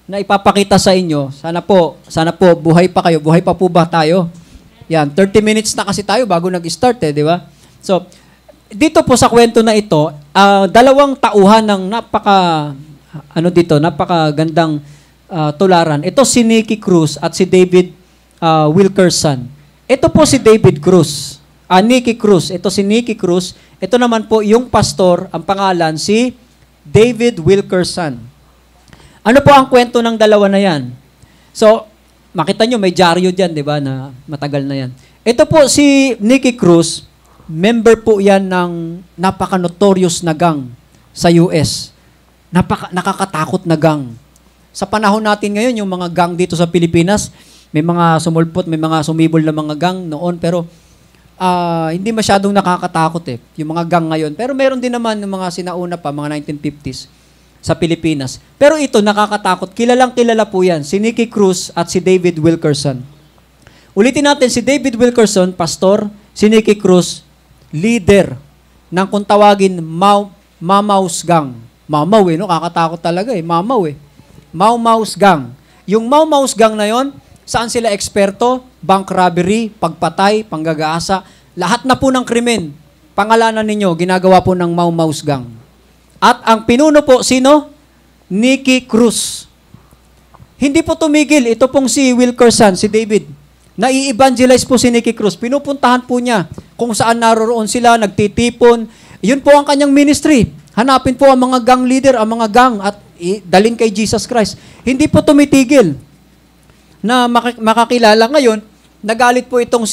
na ipapakita sa inyo. Sana po, buhay pa kayo. Buhay pa po ba tayo? Yan, 30 minutes na kasi tayo bago nag-start di ba? So, dito po sa kwento na ito, dalawang tauhan ng napakagandang tularan. Ito si Nicky Cruz at si David Wilkerson. Ito po si David Cruz. Nicky Cruz. Ito si Nicky Cruz. Ito naman po yung pastor, ang pangalan si David Wilkerson. Ano po ang kwento ng dalawa na yan? So, makita nyo, may dyaryo dyan, di ba, na matagal na yan. Ito po si Nicky Cruz, member po yan ng napaka-notorious na gang sa US. Nakakatakot na gang. Sa panahon natin ngayon, yung mga gang dito sa Pilipinas, may mga sumulpot, may mga sumibol na mga gang noon, pero hindi masyadong nakakatakot yung mga gang ngayon. Pero meron din naman yung mga sinauna pa, mga 1950s sa Pilipinas. Pero ito, nakakatakot. Kilala po yan. Si Nicky Cruz at si David Wilkerson. Ulitin natin, si David Wilkerson, pastor, si Nicky Cruz, leader ng kung tawagin Mau-Mau's Gang. Mau-Mau no? Kakatakot talaga Mau-Mau Mau-Mau's Gang. Yung Mau-Mau's Gang na yon, saan sila eksperto? Bank robbery, pagpatay, panggagaasa, lahat na po ng krimen. Pangalanan ninyo, ginagawa po ng Mau-Mau's Gang. At ang pinuno po, sino? Nicky Cruz. Hindi po tumigil. Ito pong si Wilkerson, si David. Nai-evangelize po si Nicky Cruz. Pinupuntahan po niya kung saan naroroon sila, nagtitipon. Yun po ang kanyang ministry. Hanapin po ang mga gang leader, ang mga gang, at dalhin kay Jesus Christ. Hindi po tumitigil. Na makakilala ngayon, nagalit po itong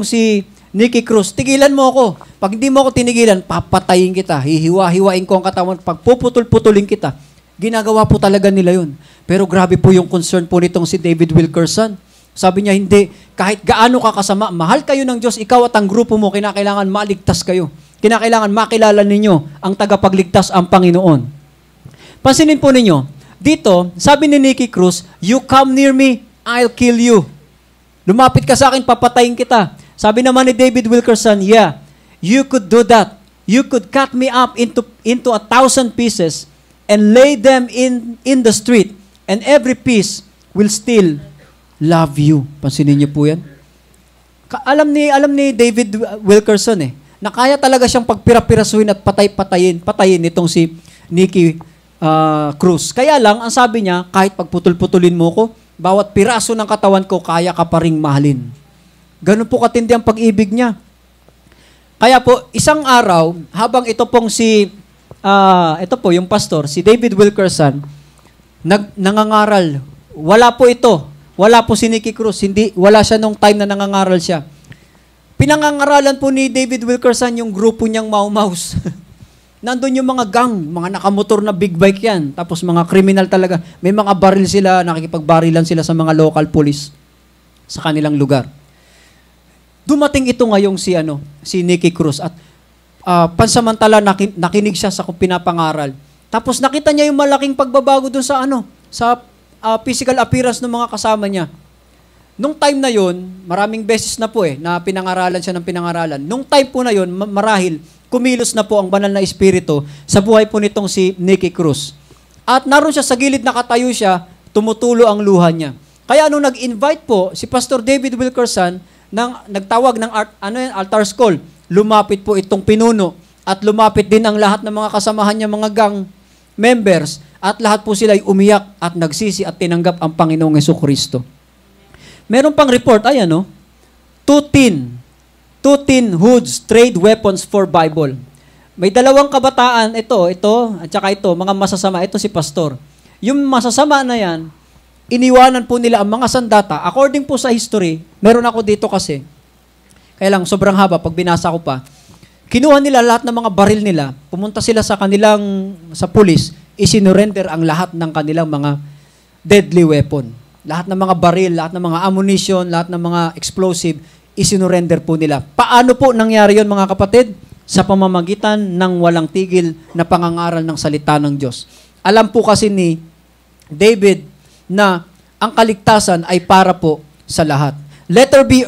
si Nicky Cruz, tigilan mo ako. Pag hindi mo ako tinigilan, papatayin kita. Hihiwa-hiwain ko ang katawan. Pag puputol-putulin kita. Ginagawa po talaga nila yun. Pero grabe po yung concern po nitong si David Wilkerson. Sabi niya, hindi. Kahit gaano ka kasama, mahal kayo ng Diyos, ikaw at ang grupo mo, kinakailangan maligtas kayo. Kinakailangan makilala ninyo ang tagapagligtas, ang Panginoon. Pansinin po ninyo, dito, sabi ni Nicky Cruz, you come near me, I'll kill you. Lumapit ka sa akin, papatayin kita. Sabi naman ni David Wilkerson, yeah, you could do that. You could cut me up into 1,000 pieces and lay them in the street, and every piece will still love you. Pansinin niyo po yan. Alam ni David Wilkerson na kaya talaga siyang pagpira-pirasuhin at patayin itong si Nicky Cruz. Kaya lang, ang sabi niya, kahit pagputol-putulin mo ko, bawat piraso ng katawan ko, kaya ka pa ring mahalin. Ganun po katindi ang pag-ibig niya. Kaya po, isang araw, habang ito pong yung pastor, si David Wilkerson, nangangaral. Wala po si Nicky Cruz. Wala siya nung time na nangangaral siya. Pinangangaralan po ni David Wilkerson yung grupo niyang Mau-Maus. Nandun yung mga gang, mga nakamotor na big bike yan. Tapos mga kriminal talaga. May mga baril sila, nakikipagbarilan sila sa mga local police sa kanilang lugar. Dumating ito ngayong si Nicky Cruz at pansamantala nakinig siya sa pinapangaral. Tapos nakita niya yung malaking pagbabago dun sa physical appearance ng mga kasama niya. Nung time na yon, maraming beses na po na pinangaralan siya ng pinangaralan. Nung time po na yon, marahil kumilos na po ang banal na espiritu sa buhay po nitong si Nicky Cruz. At naroon siya sa gilid, nakatayo siya, tumutulo ang luha niya. Kaya nung nag-invite po si Pastor David Wilkerson, nagtawag ng altar call, lumapit po itong pinuno at lumapit din ang lahat ng mga kasamahan niya, mga gang members, at lahat po sila ay umiyak at nagsisi at tinanggap ang Panginoong Jesucristo. Meron pang report, two teen hoods trade weapons for Bible. May dalawang kabataan, ito, at saka ito, mga masasama, ito si pastor. Yung masasama na yan, iniwanan po nila ang mga sandata. According po sa history, meron ako dito kasi, kaya lang sobrang haba, pag binasa ko pa, kinuha nila lahat ng mga baril nila, pumunta sila sa pulis, isinurrender ang lahat ng kanilang mga deadly weapon. Lahat ng mga baril, lahat ng mga ammunition, lahat ng mga explosive, isinurrender po nila. Paano po nangyari yon, mga kapatid? Sa pamamagitan ng walang tigil na pangangaral ng salita ng Diyos. Alam po kasi ni David na ang kaligtasan ay para po sa lahat. Letter B,